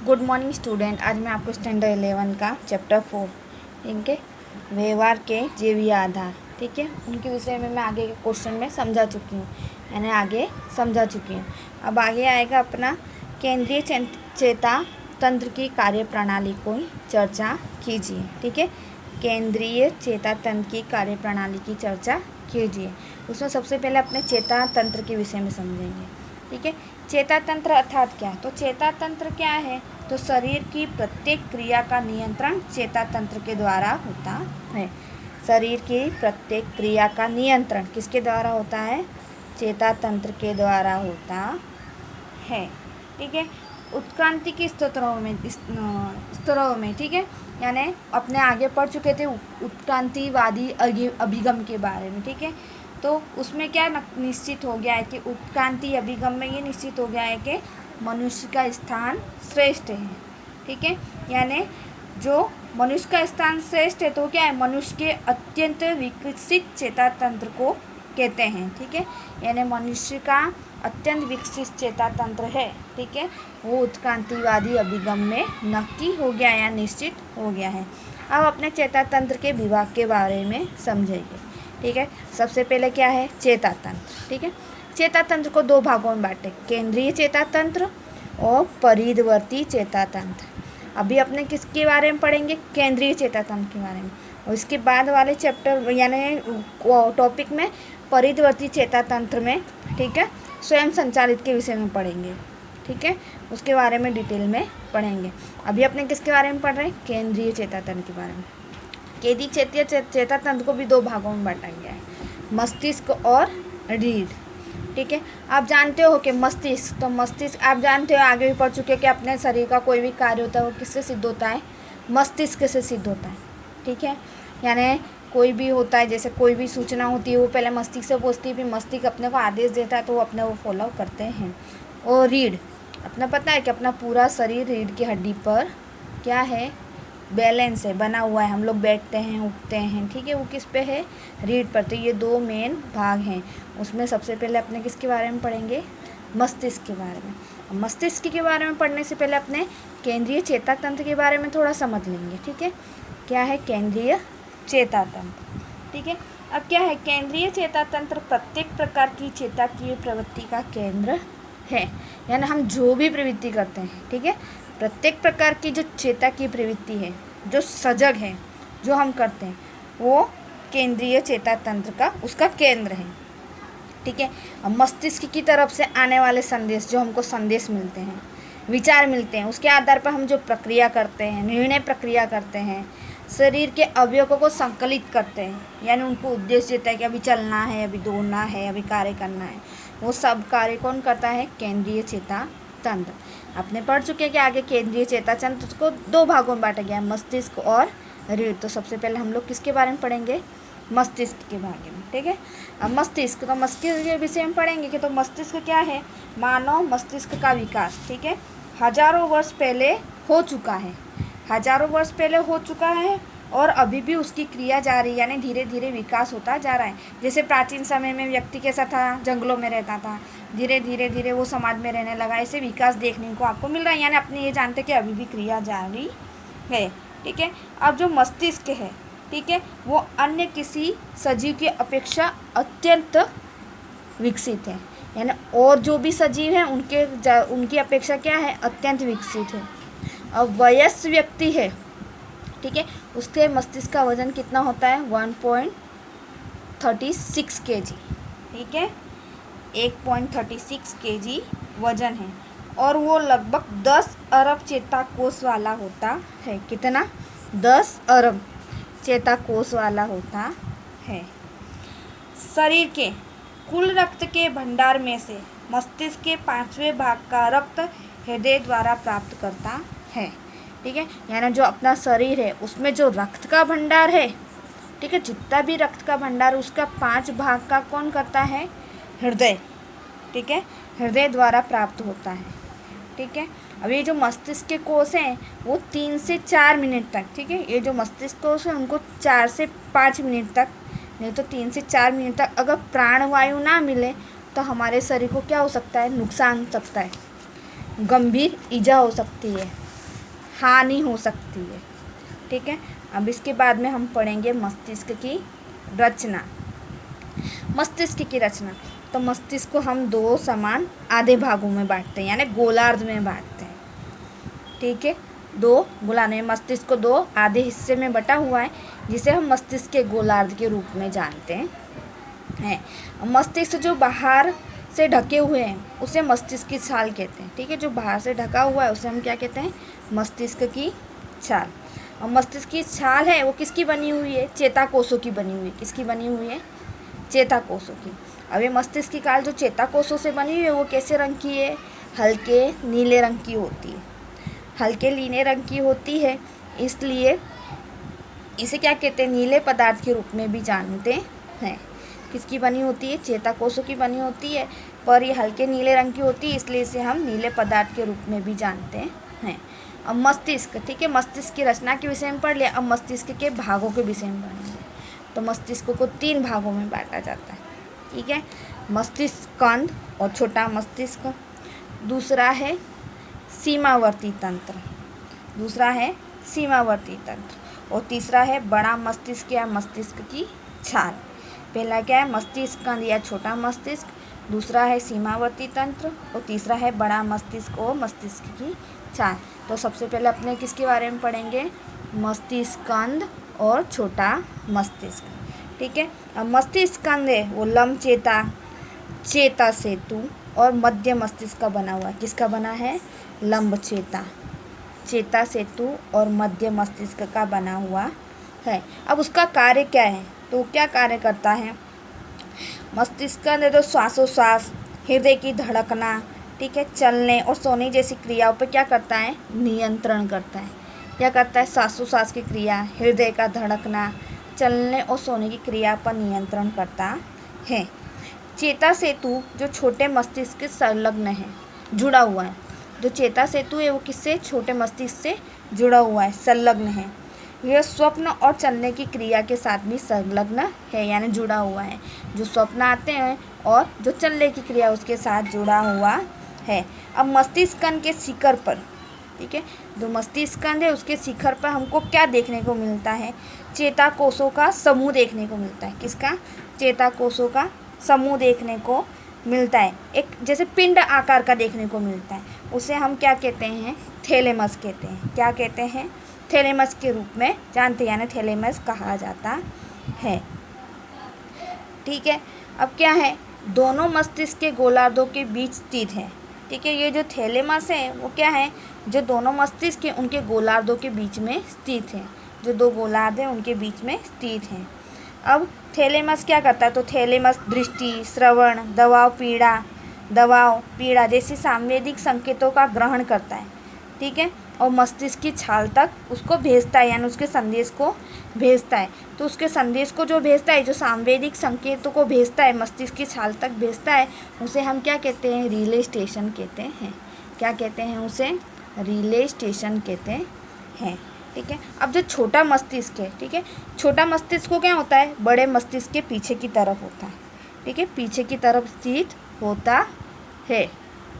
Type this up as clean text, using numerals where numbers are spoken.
Good morning student. आज मैं आपको स्टैंडर्ड 11 का चैप्टर 4 ठीक है, व्यवहार के जैवीय आधार, ठीक है, उनके विषय में मैं आगे के क्वेश्चन में समझा चुकी हूँ, यानी आगे समझा चुकी हूँ। अब आगे आएगा अपना केंद्रीय चेता तंत्र की कार्य प्रणाली को चर्चा कीजिए। ठीक है, केंद्रीय चेता तंत्र की कार्य प्रणाली की चर्चा कीजिए। उसमें सबसे पहले अपने चेता तंत्र के विषय में समझेंगे। ठीक है, चेता तंत्र अर्थात क्या है? तो चेता तंत्र क्या है? तो शरीर की प्रत्येक क्रिया का नियंत्रण चेता तंत्र के द्वारा होता है। शरीर की प्रत्येक क्रिया का नियंत्रण किसके द्वारा होता है? चेता तंत्र के द्वारा होता है। ठीक है, उत्क्रांति के स्तरों में ठीक है, यानी अपने आगे पढ़ चुके थे उत्क्रांतिवादी अभिगम के बारे में। ठीक है, तो उसमें क्या निश्चित हो गया है कि उत्क्रांति अभिगम में ये निश्चित हो गया है कि मनुष्य का स्थान श्रेष्ठ है। ठीक है, यानी जो मनुष्य का स्थान श्रेष्ठ है तो क्या है? मनुष्य के अत्यंत विकसित चेता तंत्र को कहते हैं। ठीक है, यानी मनुष्य का अत्यंत विकसित चेता तंत्र है। ठीक है, वो उत्क्रांतिवादी अभिगम में नक्की हो गया या निश्चित हो गया है। अब अपने चेता तंत्र के विभाग के बारे में समझेंगे। ठीक है, सबसे पहले क्या है? चेता तंत्र। ठीक है, चेता तंत्र को दो भागों में बांटे, केंद्रीय चेता तंत्र और परिधवर्ती चेता तंत्र। अभी अपने किसके बारे में पढ़ेंगे? केंद्रीय चेता तंत्र के बारे में, और इसके बाद वाले चैप्टर यानी टॉपिक में परिधवर्ती चेता तंत्र में, ठीक है, स्वयं संचालित के विषय में पढ़ेंगे। ठीक है, उसके बारे में डिटेल में पढ़ेंगे। अभी अपने किसके बारे में पढ़ रहे हैं? केंद्रीय चेता तंत्र के बारे में। केंद्रीय चेता तंत्र को भी दो भागों में बांटा गया है, मस्तिष्क और रीढ़। ठीक है, आप जानते हो कि मस्तिष्क, तो मस्तिष्क आप जानते हो, आगे भी पढ़ चुके हो कि अपने शरीर का कोई भी कार्य होता है वो किससे सिद्ध होता है? मस्तिष्क से सिद्ध होता है। ठीक है, यानी कोई भी होता है, जैसे कोई भी सूचना होती है वो पहले मस्तिष्क से पहुंचती है, फिर मस्तिष्क अपने को आदेश देता है तो वो अपने वो फॉलो करते हैं। और रीढ़, अपना पता है कि अपना पूरा शरीर रीढ़ की हड्डी पर क्या है? बैलेंस है, बना हुआ है। हम लोग बैठते हैं, उठते हैं, ठीक है, वो किस पे है? रीढ़ पर। तो ये दो मेन भाग हैं। उसमें सबसे पहले अपने किसके बारे में पढ़ेंगे? मस्तिष्क के बारे में। मस्तिष्क के बारे में पढ़ने से पहले अपने केंद्रीय चेता तंत्र के बारे में थोड़ा समझ लेंगे। ठीक है, क्या है केंद्रीय चेता तंत्र? ठीक है, अब क्या है? केंद्रीय चेता तंत्र प्रत्येक प्रकार की चेता की प्रवृत्ति का केंद्र है। यानी हम जो भी प्रवृत्ति करते हैं, ठीक है, प्रत्येक प्रकार की जो चेता की प्रवृत्ति है, जो सजग है, जो हम करते हैं, वो केंद्रीय चेता तंत्र का उसका केंद्र है। ठीक है, अब मस्तिष्क की तरफ से आने वाले संदेश, जो हमको संदेश मिलते हैं, विचार मिलते हैं, उसके आधार पर हम जो प्रक्रिया करते हैं, निर्णय प्रक्रिया करते हैं, शरीर के अवयवों को संकलित करते हैं, यानी उनको उद्देश्य देता है कि अभी चलना है, अभी दौड़ना है, अभी कार्य करना है, वो सब कार्य कौन करता है? केंद्रीय चेता तंत्र। आपने पढ़ चुके हैं कि आगे केंद्रीय चेता तंत्र को दो भागों में बांटा गया है, मस्तिष्क और रीढ़। तो सबसे पहले हम लोग किसके बारे में पढ़ेंगे? मस्तिष्क के बारे में। ठीक है, अब मस्तिष्क, तो मस्तिष्क के विषय में पढ़ेंगे कि तो मस्तिष्क क्या है? मानव मस्तिष्क का विकास, ठीक है, हजारों वर्ष पहले हो चुका है, हजारों वर्ष पहले हो चुका है और अभी भी उसकी क्रिया जारी, यानी धीरे धीरे विकास होता जा रहा है। जैसे प्राचीन समय में व्यक्ति कैसा था? जंगलों में रहता था, धीरे धीरे वो समाज में रहने लगा, ऐसे विकास देखने को आपको मिल रहा है। यानी अपने ये जानते कि अभी भी क्रिया जारी है। ठीक है, अब जो मस्तिष्क है, ठीक है, वो अन्य किसी सजीव की अपेक्षा अत्यंत विकसित है। यानी और जो भी सजीव हैं उनकी अपेक्षा क्या है? अत्यंत विकसित है। अब वयस्क व्यक्ति है, ठीक है, उसके मस्तिष्क का वजन कितना होता है? 1.36 kg। ठीक है, 1.36 kg वजन है, और वो लगभग 10 अरब चेताकोष वाला होता है। कितना? 10 अरब चेताकोष वाला होता है। शरीर के कुल रक्त के भंडार में से मस्तिष्क के 5वें भाग का रक्त हृदय द्वारा प्राप्त करता है। ठीक है, यानी जो अपना शरीर है उसमें जो रक्त का भंडार है, ठीक है, जितना भी रक्त का भंडार उसका 5 भाग का कौन करता है? हृदय। ठीक है, हृदय द्वारा प्राप्त होता है। ठीक है, अब ये जो मस्तिष्क के कोष हैं वो 3 से 4 मिनट तक, ठीक है, ये जो मस्तिष्क कोष है उनको 4 से 5 मिनट तक, नहीं तो 3 से 4 मिनट तक अगर प्राणवायु ना मिले तो हमारे शरीर को क्या हो सकता है? नुकसान हो सकता है, गंभीर ईजा हो सकती है। हानि हो सकती है। ठीक है, अब इसके बाद में हम पढ़ेंगे मस्तिष्क की रचना। मस्तिष्क की रचना, तो मस्तिष्क को हम दो समान आधे भागों में बांटते हैं, यानी गोलार्ध में बांटते हैं। ठीक है, दो गोलार्ध में मस्तिष्क को दो आधे हिस्से में बटा हुआ है, जिसे हम मस्तिष्क के गोलार्ध के रूप में जानते हैं। मस्तिष्क जो बाहर से ढके हुए हैं उसे मस्तिष्क की छाल कहते हैं। ठीक है, जो बाहर से ढका हुआ है उसे हम क्या कहते हैं? मस्तिष्क की छाल। और मस्तिष्क की छाल है वो किसकी बनी हुई है? चेताकोषों की बनी हुई है। किसकी बनी हुई है? चेताकोषों की। अब ये मस्तिष्क की छाल जो चेताकोषों से बनी हुई है वो कैसे रंग की है? हल्के नीले रंग की होती है। हल्के नीले रंग की होती है, इसलिए इसे क्या कहते हैं? नीले पदार्थ के रूप में भी जानते हैं। किसकी बनी होती है? चेताकोषों की बनी होती है, पर ये हल्के नीले रंग की होती है, इसलिए इसे हम नीले पदार्थ के रूप में भी जानते हैं। अब मस्तिष्क, ठीक है, मस्तिष्क की रचना के विषय में पढ़ लिया। अब मस्तिष्क के भागों के विषय में पढ़ेंगे। तो मस्तिष्क को 3 भागों में बांटा जाता है। ठीक है, मस्तिष्क कंद और छोटा मस्तिष्क, दूसरा है सीमावर्ती तंत्र, और तीसरा है बड़ा मस्तिष्क या मस्तिष्क की छाल। पहला क्या है? मस्तिष्क कंद या छोटा मस्तिष्क, दूसरा है सीमावर्ती तंत्र, और तीसरा है बड़ा मस्तिष्क और मस्तिष्क की छाल। तो सबसे पहले अपने किसके बारे में पढ़ेंगे? मस्तिष्क कंद और छोटा मस्तिष्क। ठीक है, अब मस्तिष्क कंद है वो लंब चेता, चेता सेतु और मध्य मस्तिष्क का बना हुआ है। किसका बना है? लंब चेता, चेता सेतु और मध्य मस्तिष्क का बना हुआ है। अब उसका कार्य क्या है? तो क्या कार्य करता है? मस्तिष्क का तो श्वासोश्वास, हृदय की धड़कना, ठीक है, चलने और सोने जैसी क्रियाओं पर क्या करता है? नियंत्रण करता है। क्या करता है? श्वासोश्वास की क्रिया, हृदय का धड़कना, चलने और सोने की क्रिया पर नियंत्रण करता है। चेता सेतु जो छोटे मस्तिष्क के संलग्न है, जुड़ा हुआ है। जो चेता सेतु है वो किससे? छोटे मस्तिष्क से जुड़ा हुआ है, संलग्न है। यह स्वप्न और चलने की क्रिया के साथ भी संलग्न है, यानी जुड़ा हुआ है। जो स्वप्न आते हैं और जो चलने की क्रिया उसके साथ जुड़ा हुआ है। अब मस्तिष्क कंद के शिखर पर, ठीक है, जो मस्तिष्क कंद है उसके शिखर पर हमको क्या देखने को मिलता है? चेताकोषों का समूह देखने को मिलता है। किसका? चेताकोषों का समूह देखने को मिलता है। एक जैसे पिंड आकार का देखने को मिलता है, उसे हम क्या कहते हैं? थैलेमस कहते हैं। क्या कहते हैं? थैलेमस के रूप में जानते हैं, यानी थैलेमस कहा जाता है। ठीक है, अब क्या है? दोनों मस्तिष्क के गोलार्धों के बीच स्थित है। ठीक है, ये जो थैलेमस है वो क्या है? जो दोनों मस्तिष्क के उनके गोलार्धों के बीच में स्थित है। जो दो गोलार्ध हैं उनके बीच में स्थित हैं। अब थैलेमस क्या करता है? तो थैलेमस दृष्टि, श्रवण, दबाव, पीड़ा जैसी सांवेदिक संकेतों का ग्रहण करता है। ठीक है, और मस्तिष्क की छाल तक उसको भेजता है, यानी उसके संदेश को भेजता है। तो उसके संदेश को जो भेजता है, जो सांवेदिक संकेतों को भेजता है, मस्तिष्क की छाल तक भेजता है, उसे हम क्या कहते हैं? रिले स्टेशन कहते हैं। क्या कहते हैं उसे? रिले स्टेशन कहते हैं। ठीक है, अब जो छोटा मस्तिष्क है, ठीक है, छोटा मस्तिष्क को क्या होता है? बड़े मस्तिष्क के पीछे की तरफ होता है। ठीक है, पीछे की तरफ स्थित होता है।